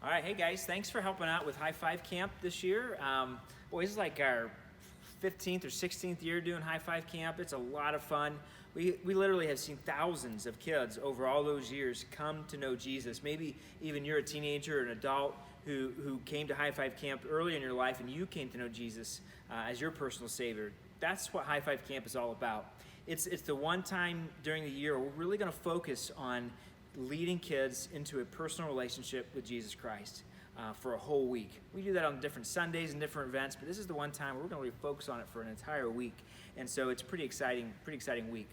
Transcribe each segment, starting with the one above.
All right, hey guys, thanks for helping out with Hi5 Camp this year. Boy, this is like our 15th or 16th year doing Hi5 Camp. It's a lot of fun. We literally have seen thousands of kids over all those years come to know Jesus. Maybe even you're a teenager or an adult who came to Hi5 Camp early in your life and you came to know Jesus as your personal Savior. That's what Hi5 Camp is all about. It's the one time during the year we're really going to focus on leading kids into a personal relationship with Jesus Christ for a whole week. We do that on different Sundays and different events, but this is the one time we're going to really focus on it for an entire week. And so it's pretty exciting week.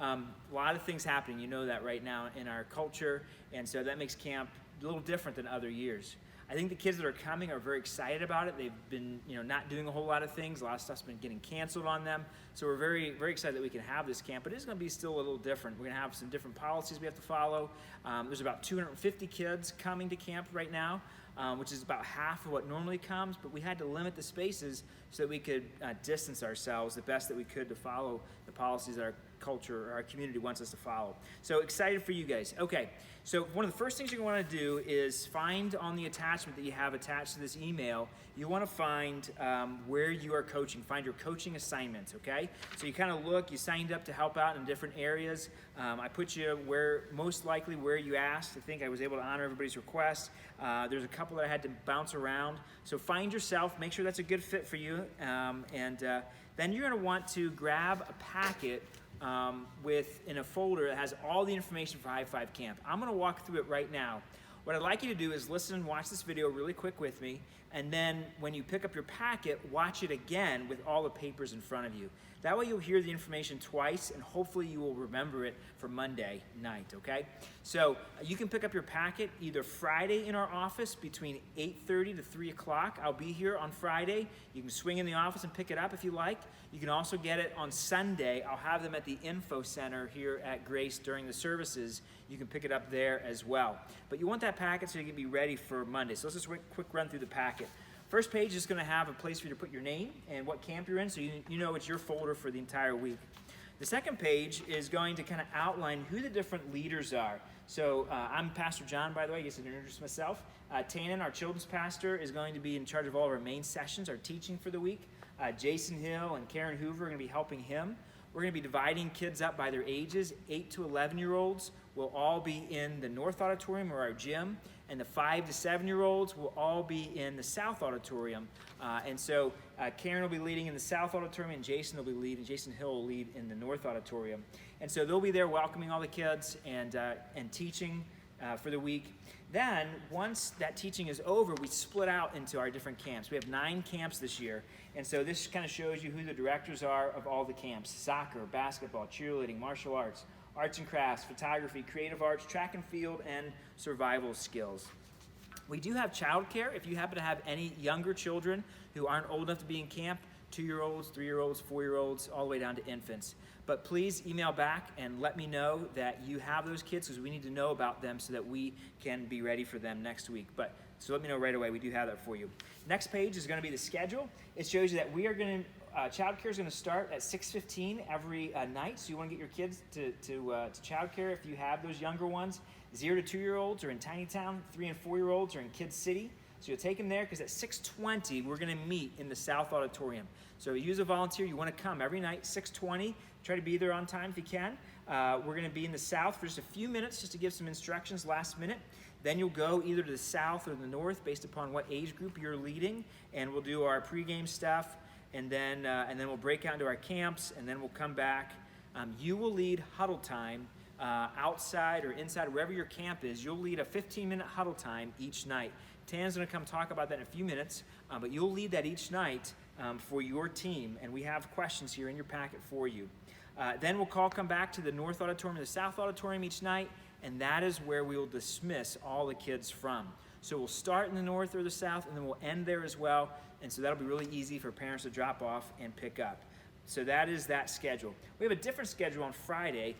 A lot of things happening, you know that right now in our culture, and so that makes camp a little different than other years. I think the kids that are coming are very excited about it. They've been, not doing a whole lot of things. A lot of stuff's been getting canceled on them. So we're very, very excited that we can have this camp. But it is going to be still a little different. We're going to have some different policies we have to follow. There's about 250 kids coming to camp right now, which is about half of what normally comes. But we had to limit the spaces so that we could distance ourselves the best that we could to follow the policies that our culture or our community wants us to follow. So excited for you guys. Okay, so one of the first things you're going to want to do is find on the attachment that you have attached to this email, you want to find where you are coaching, find your coaching assignments, okay? So you kind of look, you signed up to help out in different areas. I put you most likely where you asked. I think I was able to honor everybody's request. There's a couple that I had to bounce around. So find yourself, make sure that's a good fit for you, and then you're going to want to grab a packet in a folder that has all the information for Hi5 Camp. I'm going to walk through it right now. What I'd like you to do is listen and watch this video really quick with me, and then when you pick up your packet, watch it again with all the papers in front of you. That way you'll hear the information twice, and hopefully you will remember it for Monday night, okay? So you can pick up your packet either Friday in our office between 8:30 to 3 o'clock. I'll be here on Friday. You can swing in the office and pick it up if you like. You can also get it on Sunday. I'll have them at the info center here at Grace during the services. You can pick it up there as well. But you want that packet so you can be ready for Monday. So let's just quick run through the packet. First page is going to have a place for you to put your name and what camp you're in, so you know it's your folder for the entire week. The second page is going to kind of outline who the different leaders are. So I'm Pastor John, by the way. I guess I introduce myself. Tannen, our children's pastor, is going to be in charge of all of our main sessions, our teaching for the week. Jason Hill and Karen Hoover are going to be helping him. We're going to be dividing kids up by their ages. 8 to 11-year-olds will all be in the North Auditorium or our gym, and the 5 to 7-year-olds will all be in the South Auditorium. And so Karen will be leading in the South Auditorium, and Jason Hill will lead in the North Auditorium. And so they'll be there welcoming all the kids and teaching for the week. Then, once that teaching is over, we split out into our different camps. We have 9 camps this year, and so this kind of shows you who the directors are of all the camps: soccer, basketball, cheerleading, martial arts, arts and crafts, photography, creative arts, track and field, and survival skills. We do have childcare. If you happen to have any younger children who aren't old enough to be in camp, 2-year-olds, 3-year-olds, 4-year-olds, all the way down to infants. But please email back and let me know that you have those kids, because we need to know about them so that we can be ready for them next week. So let me know right away. We do have that for you. Next page is going to be the schedule. It shows you that we are going to childcare is going to start at 6:15 every night. So you want to get your kids to childcare if you have those younger ones. 0 to 2-year-olds are in Tiny Town. 3 and 4-year-olds are in Kids City. So you'll take them there, because at 6:20 we're going to meet in the South Auditorium. So you as a volunteer, you want to come every night, 6:20. Try to be there on time if you can. We're going to be in the South for just a few minutes just to give some instructions last minute. Then you'll go either to the South or the North based upon what age group you're leading, and we'll do our pregame stuff, and then we'll break out into our camps, and then we'll come back. You will lead huddle time outside or inside, wherever your camp is. You'll lead a 15-minute huddle time each night. Tan's going to come talk about that in a few minutes, but you'll lead that each night for your team, and we have questions here in your packet for you. Then we'll come back to the North Auditorium and the South Auditorium each night, and that is where we will dismiss all the kids from. So we'll start in the North or the South, and then we'll end there as well, and so that'll be really easy for parents to drop off and pick up. So that is that schedule. We have a different schedule on Friday,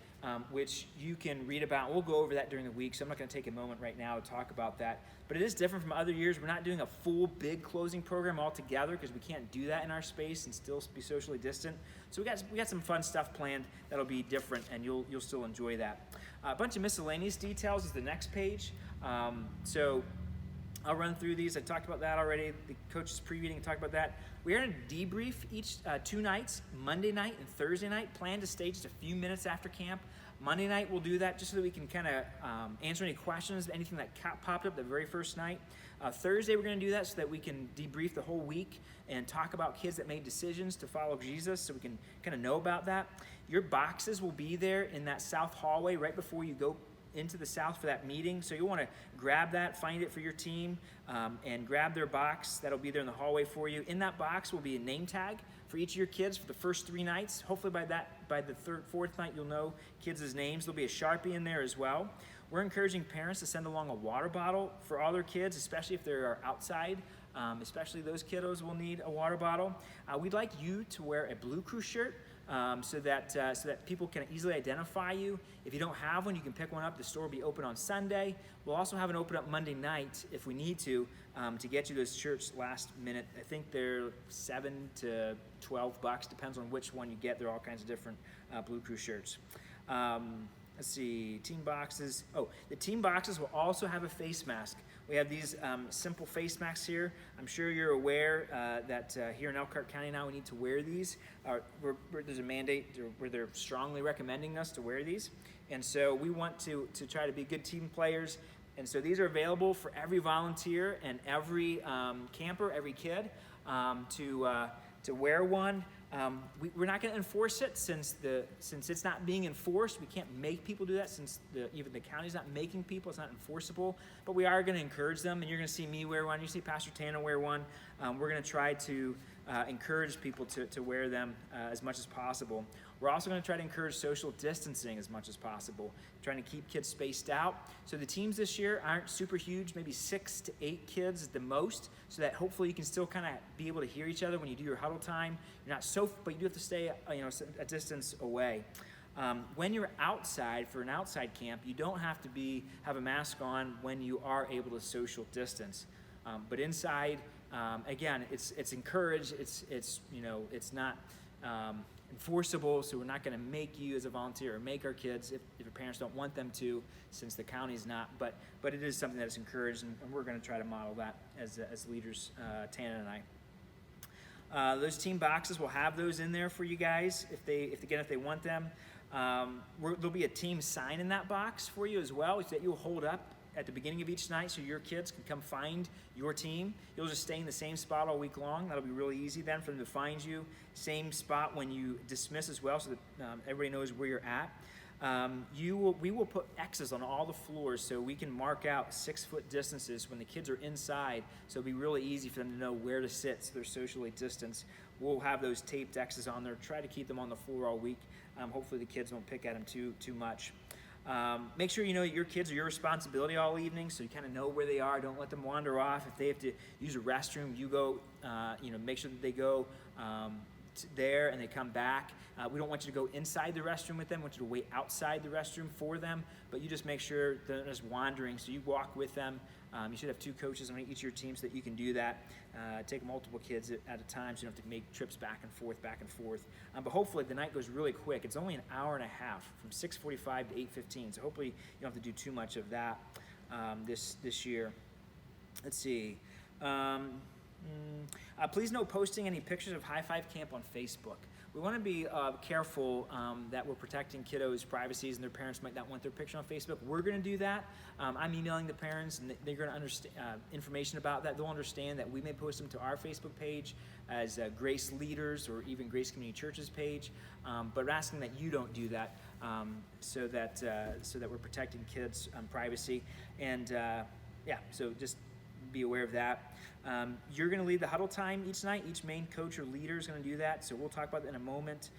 which you can read about. We'll go over that during the week, so I'm not going to take a moment right now to talk about that. But it is different from other years. We're not doing a full, big closing program altogether, because we can't do that in our space and still be socially distant. So we got some fun stuff planned that'll be different, and you'll still enjoy that. A bunch of miscellaneous details is the next page. So I'll run through these. I talked about that already. The coach's pre-meeting talked about that. We are going to debrief each 2 nights, Monday night and Thursday night. Plan to stay just a few minutes after camp. Monday night we'll do that just so that we can kind of answer any questions, anything that popped up the very first night. Thursday we're going to do that so that we can debrief the whole week and talk about kids that made decisions to follow Jesus, so we can kind of know about that. Your boxes will be there in that south hallway right before you go into the south for that meeting. So you'll want to grab that, find it for your team, and grab their box. That'll be there in the hallway for you. In that box will be a name tag for each of your kids for the first 3 nights. Hopefully by the 4th night you'll know kids' names. There'll be a Sharpie in there as well. We're encouraging parents to send along a water bottle for all their kids, especially if they're outside. Especially those kiddos will need a water bottle. We'd like you to wear a Blue Crew shirt, so that people can easily identify you. If you don't have one, you can pick one up. The store will be open on Sunday. We'll also have an open up Monday night if we need to get you those shirts last minute. I think they're $7 to $12, depends on which one you get. There are all kinds of different Blue Crew shirts. Let's see, team boxes. Oh, the team boxes will also have a face mask. We have these simple face masks here. I'm sure you're aware that here in Elkhart County now we need to wear these. There's a mandate where they're strongly recommending us to wear these. And so we want to try to be good team players. And so these are available for every volunteer and every camper, every kid to wear one. We're not going to enforce it since it's not being enforced. We can't make people do that since even the county's not making people. It's not enforceable. But we are going to encourage them, and you're going to see me wear one. You see Pastor Tana wear one. We're going to try to encourage people to wear them as much as possible. We're also going to try to encourage social distancing as much as possible, trying to keep kids spaced out. So the teams this year aren't super huge, maybe 6 to 8 kids at the most, so that hopefully you can still kind of be able to hear each other when you do your huddle time. You're not but you do have to stay a distance away. When you're outside for an outside camp, you don't have to have a mask on when you are able to social distance. But inside, again, it's encouraged. It's not enforceable, so we're not going to make you as a volunteer or make our kids if your parents don't want them to, since the county's not. But it is something that is encouraged, and we're going to try to model that as leaders, Tana and I. Those team boxes, will have those in there for you guys if they want them. There'll be a team sign in that box for you as well that you'll hold up at the beginning of each night so your kids can come find your team. You'll just stay in the same spot all week long. That'll be really easy then for them to find you. Same spot when you dismiss as well, so that everybody knows where you're at. We will put X's on all the floors so we can mark out 6-foot distances when the kids are inside, so it'll be really easy for them to know where to sit so they're socially distanced. We'll have those taped X's on there. Try to keep them on the floor all week. Hopefully the kids won't pick at them too much. Make sure you know that your kids are your responsibility all evening, so you kind of know where they are. Don't let them wander off. If they have to use a restroom, you go, make sure that they go there and they come back. We don't want you to go inside the restroom with them. We want you to wait outside the restroom for them, but you just make sure they're not just wandering, so you walk with them. You should have 2 coaches on each of your teams so that you can do that. Take multiple kids at a time, so you don't have to make trips back and forth. But hopefully the night goes really quick. It's only an hour and a half from 6:45 to 8:15, so hopefully you don't have to do too much of that this year. Let's see. Please no posting any pictures of Hi5 Camp on Facebook. We want to be careful that we're protecting kiddos' privacies, and their parents might not want their picture on Facebook. We're going to do that. I'm emailing the parents, and they're going to understand information about that. They'll understand that we may post them to our Facebook page as Grace Leaders or even Grace Community Church's page, but we're asking that you don't do that so that we're protecting kids' privacy. And so just be aware of that. You're going to lead the huddle time each night. Each main coach or leader is going to do that. So we'll talk about that in a moment.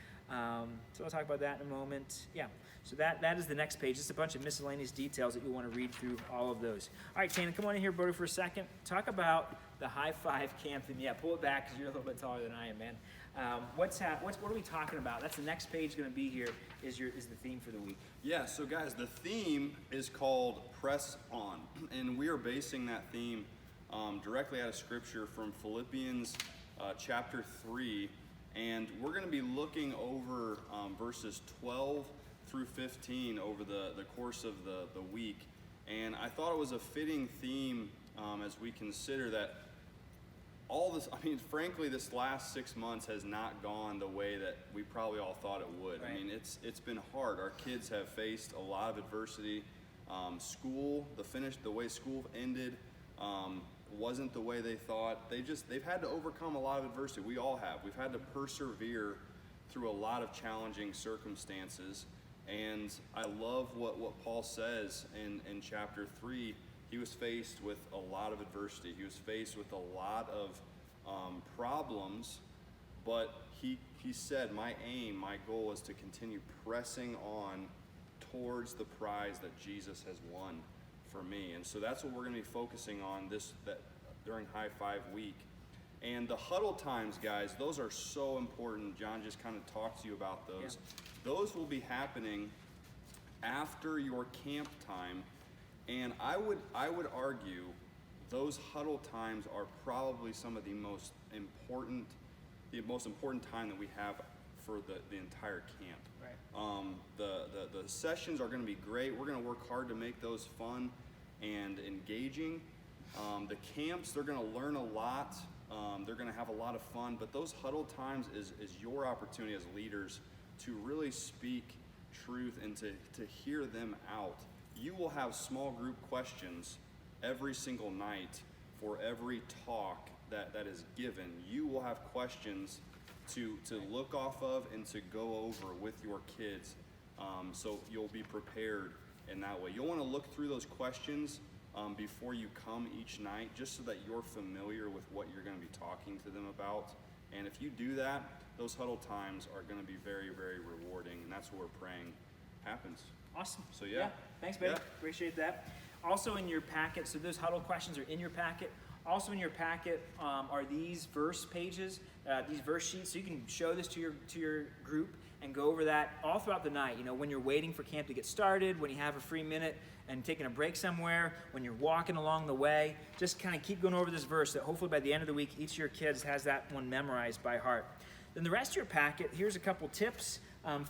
So that is the next page. Just a bunch of miscellaneous details that you'll want to read through all of those. All right, Tana, come on in here, brother, for a second. Talk about the Hi5 camp theme. Yeah, pull it back because you're a little bit taller than I am, man. What are we talking about? That's the next page going to be here. Is the theme for the week? Yeah. So guys, the theme is called Press On, and we are basing that theme directly out of Scripture from Philippians chapter 3, and we're going to be looking over verses 12 through 15 over the course of the week. And I thought it was a fitting theme as we consider that all this, I mean, frankly, this last 6 months has not gone the way that we probably all thought it would. Right. I mean, it's been hard. Our kids have faced a lot of adversity. School, the way school ended, wasn't the way they thought. They've had to overcome a lot of adversity. We all have. We've had to persevere through a lot of challenging circumstances. And I love what Paul says in chapter 3. He was faced with a lot of adversity. He was faced with a lot of problems, but he said, my aim, my goal is to continue pressing on towards the prize that Jesus has won for me. And so that's what we're going to be focusing on during Hi5 week. And the huddle times, guys, those are so important. John just kind of talked to you about those. Yeah. Those will be happening after your camp time. And I would argue those huddle times are probably some of the most important time that we have for the entire camp. Right. The sessions are going to be great. We're going to work hard to make those fun and engaging. The camps, they're going to learn a lot. They're going to have a lot of fun. But those huddle times is your opportunity as leaders to really speak truth and to hear them out. You will have small group questions every single night for every talk that is given. You will have questions to look off of and to go over with your kids, so you'll be prepared in that way. You'll want to look through those questions before you come each night, just so that you're familiar with what you're going to be talking to them about. And if you do that, those huddle times are going to be very, very rewarding, and that's what we're praying happens. Awesome. So yeah. Thanks, buddy. Yeah. Appreciate that. Also in your packet, so those huddle questions are in your packet. Also in your packet are these verse pages, these verse sheets, so you can show this to your group and go over that all throughout the night. You know, when you're waiting for camp to get started, when you have a free minute and taking a break somewhere, when you're walking along the way, just kind of keep going over this verse that hopefully by the end of the week, each of your kids has that one memorized by heart. Then the rest of your packet, here's a couple tips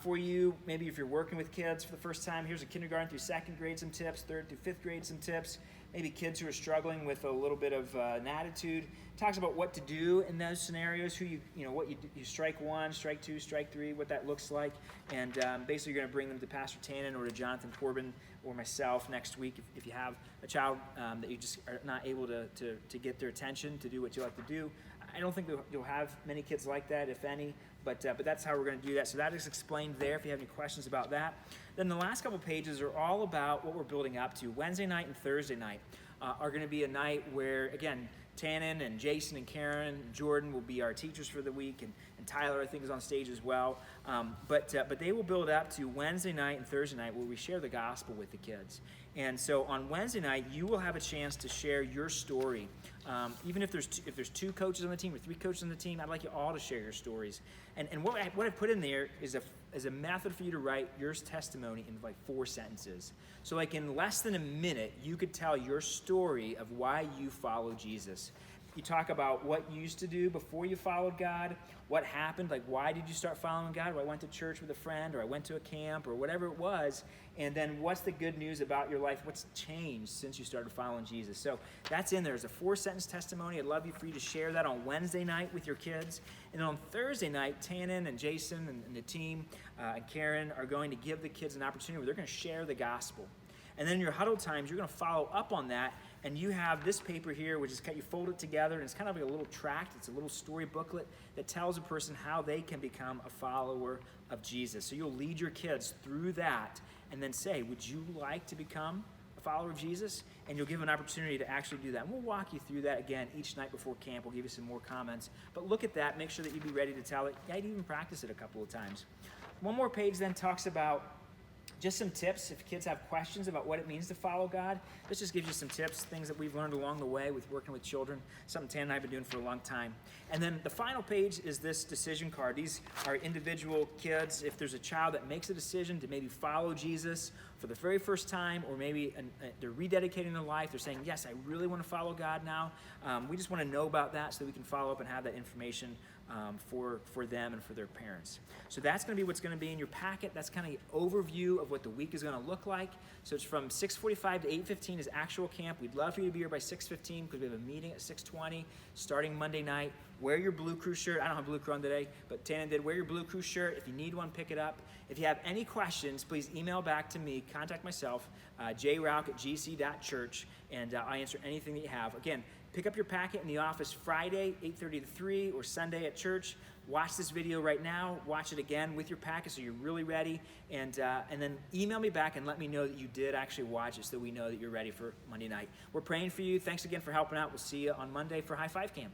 for you. Maybe if you're working with kids for the first time, here's a kindergarten through second grade, some tips, third through fifth grade, some tips. Maybe kids who are struggling with a little bit of an attitude. Talks about what to do in those scenarios, what you strike one, strike two, strike three, what that looks like. And basically you're going to bring them to Pastor Tannen or to Jonathan Corbin or myself next week if you have a child that you just are not able to get their attention to do what you like to do. I don't think you'll have many kids like that, if any, but that's how we're going to do that. So that is explained there if you have any questions about that. Then the last couple pages are all about what we're building up to. Wednesday night and Thursday night are going to be a night where, again, Tannen and Jason and Karen and Jordan will be our teachers for the week, and Tyler, I think, is on stage as well. But they will build up to Wednesday night and Thursday night where we share the gospel with the kids. And so on Wednesday night, you will have a chance to share your story. Even if there's two coaches on the team or three coaches on the team, I'd like you all to share your stories. And what I've put in there is a method for you to write your testimony in like 4 sentences. So like in less than a minute, you could tell your story of why you follow Jesus. You talk about what you used to do before you followed God, what happened, like why did you start following God? Or I went to church with a friend, or I went to a camp, or whatever it was. And then what's the good news about your life? What's changed since you started following Jesus? So that's in there. It's a 4-sentence testimony. I'd love for you to share that on Wednesday night with your kids. And then on Thursday night, Tannen and Jason and the team and Karen are going to give the kids an opportunity where they're going to share the gospel. And then in your huddle times, you're going to follow up on that. And you have this paper here, which is you fold it together, and it's kind of like a little tract. It's a little story booklet that tells a person how they can become a follower of Jesus. So you'll lead your kids through that and then say, would you like to become a follower of Jesus? And you'll give an opportunity to actually do that. And we'll walk you through that again each night before camp. We'll give you some more comments. But look at that. Make sure that you be ready to tell it. I'd even practice it a couple of times. One more page then talks about just some tips if kids have questions about what it means to follow God. This just gives you some tips, things that we've learned along the way with working with children, something Tan and I have been doing for a long time. And then the final page is this decision card. These are individual kids. If there's a child that makes a decision to maybe follow Jesus, for the very first time, or maybe they're rededicating their life. They're saying, yes, I really want to follow God now. We just want to know about that so that we can follow up and have that information for them and for their parents. So that's going to be what's going to be in your packet. That's kind of the overview of what the week is going to look like. So it's from 6:45 to 8:15 is actual camp. We'd love for you to be here by 6:15 because we have a meeting at 6:20 starting Monday night. Wear your Blue Crew shirt. I don't have Blue Crew on today, but Tannen did. Wear your Blue Crew shirt. If you need one, pick it up. If you have any questions, please email back to me. Contact myself, jrauch@gc.church, and I'll answer anything that you have. Again, pick up your packet in the office Friday, 8:30 to 3, or Sunday at church. Watch this video right now. Watch it again with your packet so you're really ready. And then email me back and let me know that you did actually watch it so that we know that you're ready for Monday night. We're praying for you. Thanks again for helping out. We'll see you on Monday for Hi5 Camp.